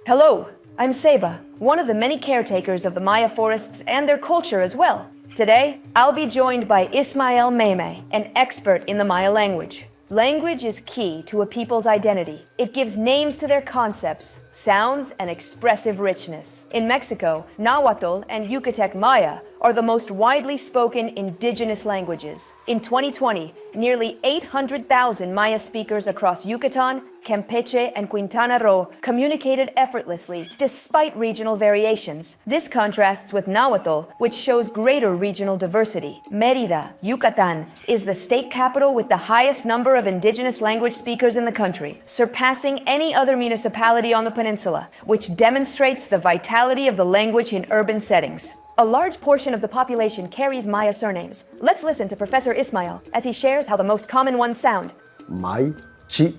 Hello, I'm Seba, one of the many caretakers of the Maya forests and their culture as well. Today, I'll be joined by Ismael Meme, an expert in the Maya language. Language is key to a people's identity. It gives names to their concepts, sounds, and expressive richness. In Mexico, Nahuatl and Yucatec Maya are the most widely spoken indigenous languages. In 2020, nearly 800,000 Maya speakers across Yucatan, Campeche, and Quintana Roo communicated effortlessly despite regional variations. This contrasts with Nahuatl, which shows greater regional diversity. Mérida, Yucatan, is the state capital with the highest number of indigenous language speakers in the country, surpassing any other municipality on the peninsula, which demonstrates the vitality of the language in urban settings. A large portion of the population carries Maya surnames. Let's listen to Professor Ismael as he shares how the most common ones sound. Mai, Chi,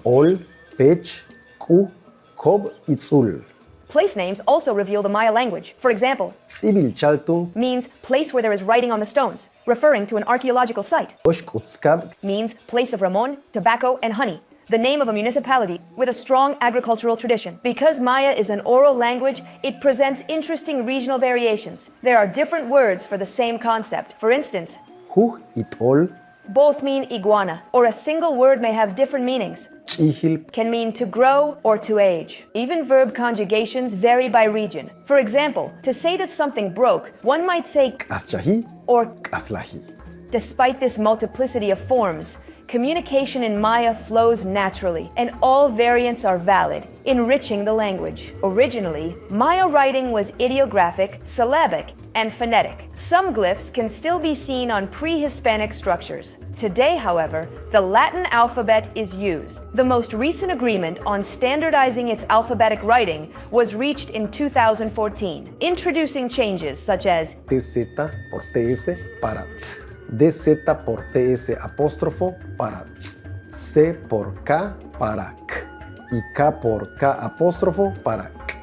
Ol, Pech, Ku, Kob, Itzul. Place names also reveal the Maya language. For example, Tsibil Chaltung, means place where there is writing on the stones, referring to an archaeological site. Oshkutskab, Means place of Ramon, tobacco, and honey, the name of a municipality with a strong agricultural tradition. Because Maya is an oral language, it presents interesting regional variations. There are different words for the same concept. For instance, Hu, Itol, both mean iguana, or a single word may have different meanings. Chihil, Can mean to grow or to age. Even verb conjugations vary by region. For example, to say that something broke, one might say Aschahi, or Aslahi. Despite this multiplicity of forms, communication in Maya flows naturally, and all variants are valid, enriching the language. Originally, Maya writing was ideographic, syllabic, and phonetic. Some glyphs can still be seen on pre-Hispanic structures. Today, however, the Latin alphabet is used. The most recent agreement on standardizing its alphabetic writing was reached in 2014, introducing changes such as TZ por TS para Ts. DZ por TS apóstrofo para Ts. C por K para K. Y K por K apóstrofo para K.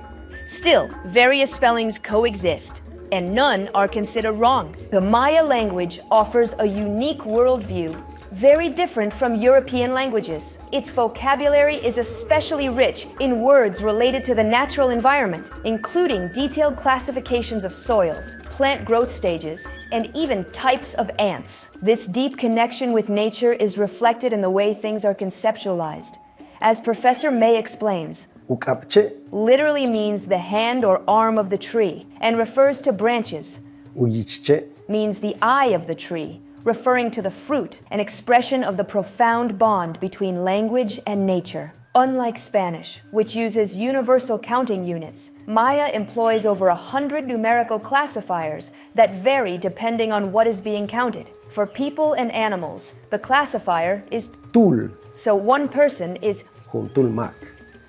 Still, various spellings coexist, and none are considered wrong. The Maya language offers a unique worldview, very different from European languages. Its vocabulary is especially rich in words related to the natural environment, including detailed classifications of soils, plant growth stages, and even types of ants. This deep connection with nature is reflected in the way things are conceptualized. As Professor May explains, Ukapche, literally means the hand or arm of the tree and refers to branches. Uyichche, Means the eye of the tree, referring to the fruit, an expression of the profound bond between language and nature. Unlike Spanish, which uses universal counting units, Maya employs over 100 numerical classifiers that vary depending on what is being counted. For people and animals, the classifier is Tul, so one person is. Juntul Mak.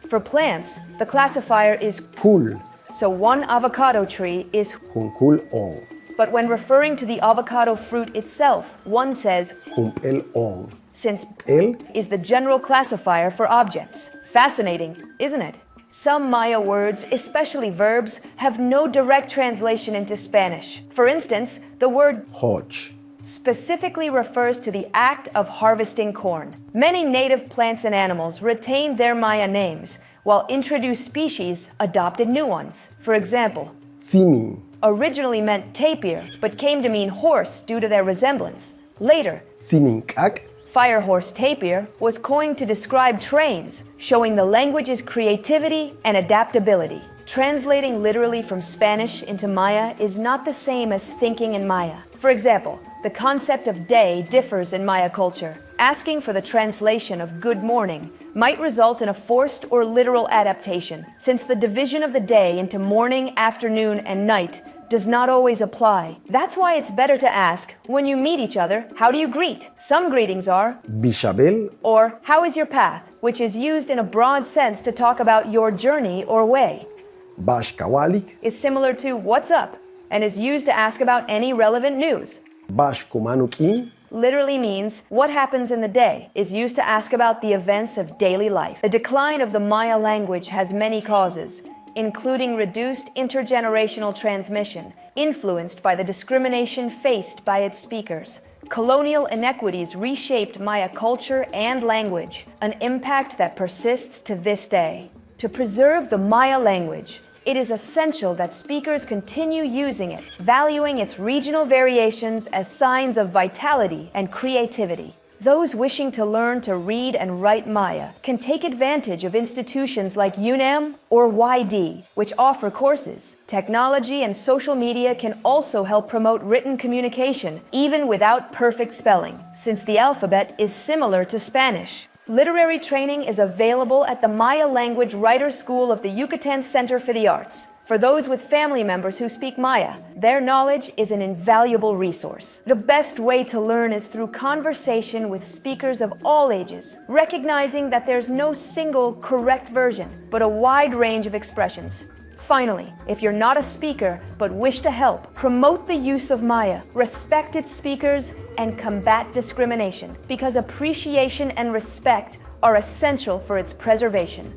For plants, the classifier is Kul, so one avocado tree is. Junkul Ong. But when referring to the avocado fruit itself, one says Jumpel Ong. since El, is the general classifier for objects. Fascinating, isn't it? Some Maya words, especially verbs, have no direct translation into Spanish. For instance, the word Hodge. specifically refers to the act of harvesting corn. Many native plants and animals retained their Maya names, while introduced species adopted new ones. For example, Tsimin, originally meant tapir, but came to mean horse due to their resemblance. Later, Tsiminkak, fire horse tapir was coined to describe trains, showing the language's creativity and adaptability. Translating literally from Spanish into Maya is not the same as thinking in Maya. For example, the concept of day differs in Maya culture. Asking for the translation of good morning might result in a forced or literal adaptation, since the division of the day into morning, afternoon, and night does not always apply. That's why it's better to ask, when you meet each other, how do you greet? Some greetings are, Bishabel, or how is your path, which is used in a broad sense to talk about your journey or way. Bashkawalik, Is similar to what's up, and is used to ask about any relevant news. Bashkumanukin, Literally means what happens in the day, is used to ask about the events of daily life. The decline of the Maya language has many causes, including reduced intergenerational transmission, influenced by the discrimination faced by its speakers. Colonial inequities reshaped Maya culture and language, an impact that persists to this day. To preserve the Maya language, it is essential that speakers continue using it, valuing its regional variations as signs of vitality and creativity. Those wishing to learn to read and write Maya can take advantage of institutions like UNAM or YD, which offer courses. Technology and social media can also help promote written communication, even without perfect spelling, since the alphabet is similar to Spanish. Literary training is available at the Maya Language Writer School of the Yucatan Center for the Arts. For those with family members who speak Maya, their knowledge is an invaluable resource. The best way to learn is through conversation with speakers of all ages, recognizing that there's no single correct version, but a wide range of expressions. Finally, if you're not a speaker but wish to help, promote the use of Maya, respect its speakers, and combat discrimination, because appreciation and respect are essential for its preservation.